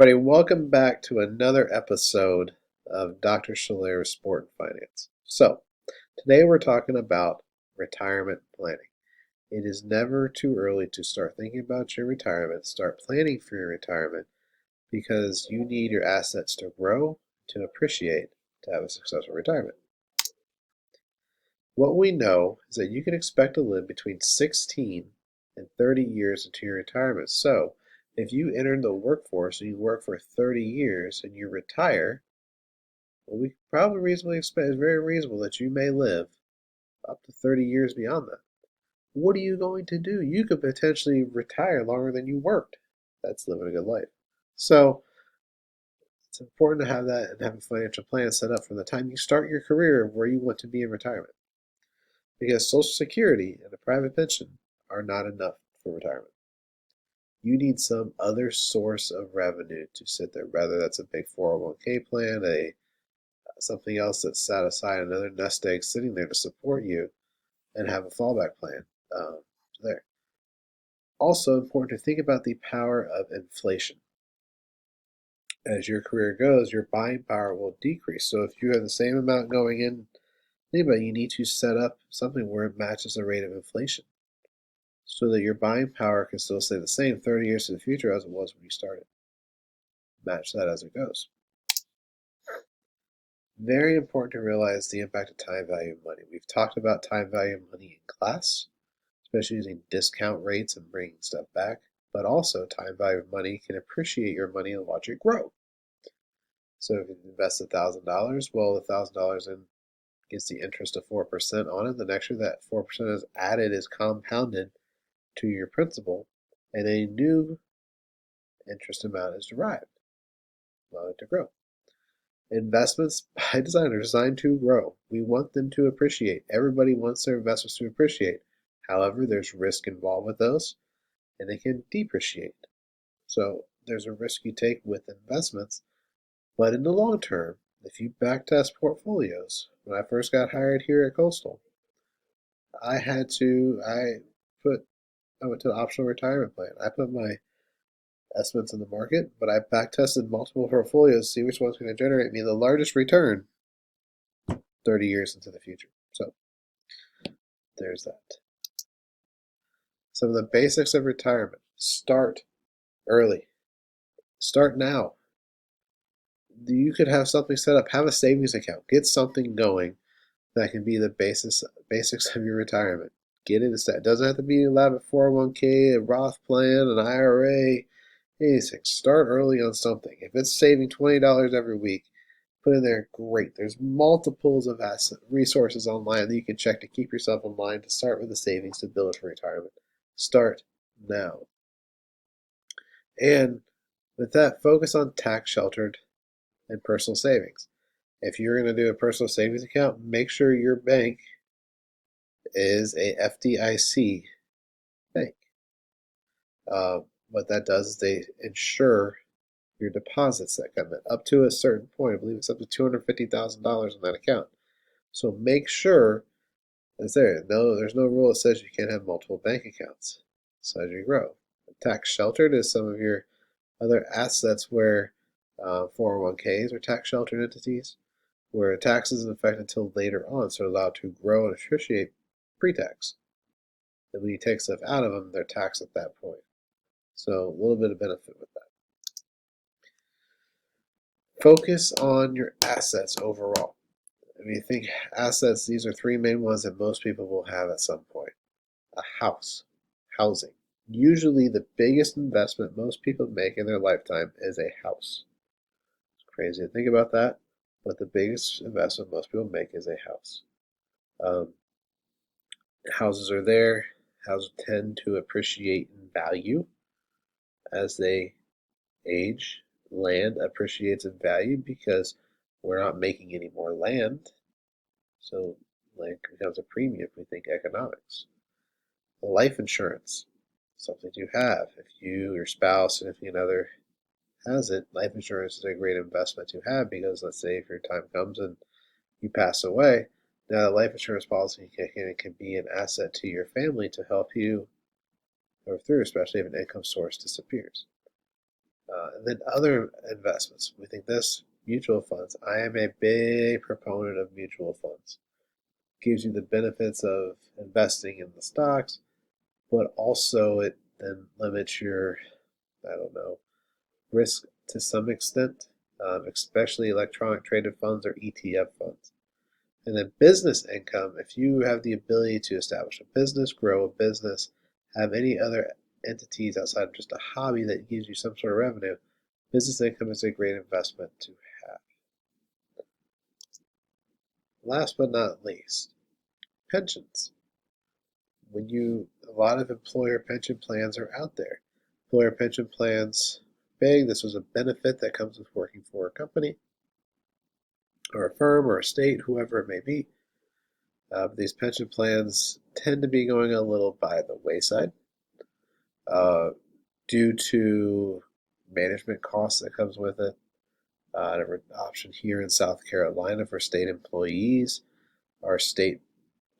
Everybody, welcome back to another episode of Dr. Shalera's Sport and Finance. So, today we're talking about retirement planning. It is never too early to start thinking about your retirement, start planning for your retirement, because you need your assets to grow, to appreciate, to have a successful retirement. What we know is that you can expect to live between 16 and 30 years into your retirement. So, if you enter the workforce and you work for 30 years and you retire, well, we probably reasonably expect it's very reasonable that you may live up to 30 years beyond that. What are you going to do? You could potentially retire longer than you worked. That's living a good life. So it's important to have that and have a financial plan set up from the time you start your career of where you want to be in retirement. Because Social Security and a private pension are not enough for retirement. You need some other source of revenue to sit there, whether that's a big 401k plan, something else that's set aside, another nest egg sitting there to support you, and have a fallback plan there. Also important to think about the power of inflation. As your career goes, your buying power will decrease. So if you have the same amount going in, anybody, you need to set up something where it matches the rate of inflation so that your buying power can still stay the same 30 years to the future as it was when you started. Match that as it goes. Very important to realize the impact of time value of money. We've talked about time value of money in class, especially using discount rates and bringing stuff back, but also time value of money can appreciate your money and watch it grow. So if you invest $1,000, well, the $1,000 in gets the interest of 4% on it. The next year that 4% is added, is compounded to your principal, and a new interest amount is derived, allowing it to grow. Investments by design are designed to grow. We want them to appreciate. Everybody wants their investments to appreciate. However, there's risk involved with those, and they can depreciate. So there's a risk you take with investments. But in the long term, if you backtest portfolios, when I first got hired here at Coastal, I went to the optional retirement plan. I put my estimates in the market, but I backtested multiple portfolios to see which one's going to generate me the largest return 30 years into the future. So there's that. Some of the basics of retirement. Start early. Start now. You could have something set up. Have a savings account. Get something going that can be the basics of your retirement. Get it set. It doesn't have to be an elaborate 401k, a Roth plan, an IRA, anything. Start early on something. If it's saving $20 every week, put in there, great. There's multiples of asset resources online that you can check to keep yourself in line to start with the savings to build for retirement. Start now. And with that, focus on tax sheltered and personal savings. If you're going to do a personal savings account, make sure your bank is a FDIC bank. What that does is they insure your deposits that come in up to a certain point. I believe it's up to $250,000 in that account. So make sure it's there. No, there's no rule that says you can't have multiple bank accounts. So as you grow, tax sheltered is some of your other assets where 401ks are tax sheltered entities, where tax isn't affected until later on, so allowed to grow and appreciate pre-tax. And when you take stuff out of them, they're taxed at that point. So a little bit of benefit with that. Focus on your assets overall. If you think assets, these are three main ones that most people will have at some point. A house, housing. Usually the biggest investment most people make in their lifetime is a house. It's crazy to think about that, but the biggest investment most people make is a house. Houses are there. Houses tend to appreciate in value as they age. Land appreciates in value because we're not making any more land. So land becomes a premium if we think economics. Life insurance, something to have. If you, your spouse, significant other has it, life insurance is a great investment to have because let's say if your time comes and you pass away, now the life insurance policy can be an asset to your family to help you go through, especially if an income source disappears. And then other investments. We think this mutual funds. I am a big proponent of mutual funds. Gives you the benefits of investing in the stocks, but also it then limits your, I don't know, risk to some extent, especially electronic traded funds or ETF funds. And then business income, if you have the ability to establish a business, grow a business, have any other entities outside of just a hobby that gives you some sort of revenue, business income is a great investment to have. Last but not least, pensions. A lot of employer pension plans are out there. Employer pension plans, big. This was a benefit that comes with working for a company or a firm or a state, whoever it may be. These pension plans tend to be going a little by the wayside uh, due to management costs that comes with it. An option here in South Carolina for state employees. Our state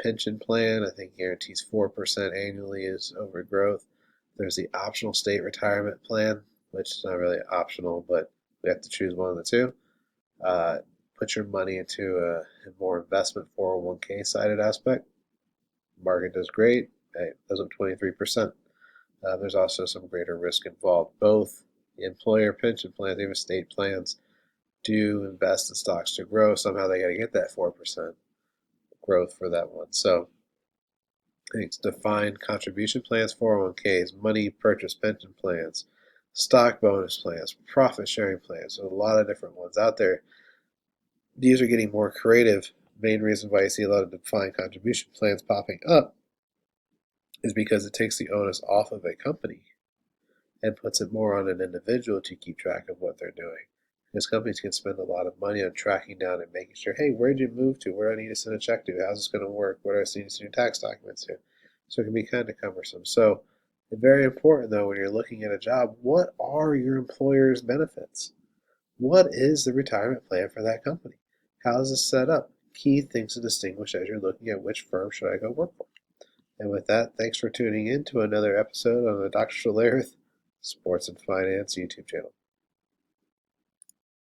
pension plan, I think, guarantees 4% annually is overgrowth. There's the optional state retirement plan, which is not really optional, but we have to choose one of the two. Put your money into a more investment 401k sided aspect. Market does great. It goes up 23%. There's also some greater risk involved. Both the employer pension plans, even state plans, do invest in stocks to grow. Somehow they got to get that 4% growth for that one. So I think it's defined contribution plans, 401ks, money purchase pension plans, stock bonus plans, profit sharing plans. There's a lot of different ones out there. These are getting more creative. Main reason why you see a lot of defined contribution plans popping up is because it takes the onus off of a company and puts it more on an individual to keep track of what they're doing. Because companies can spend a lot of money on tracking down and making sure, hey, where'd you move to? Where do I need to send a check to? How's this going to work? What do I need to send tax documents to? So it can be kind of cumbersome. So it's very important, though, when you're looking at a job, what are your employer's benefits? What is the retirement plan for that company? How is this set up? Key things to distinguish as you're looking at which firm should I go work for. And with that, thanks for tuning in to another episode on the Dr. Solaris Sports and Finance YouTube channel.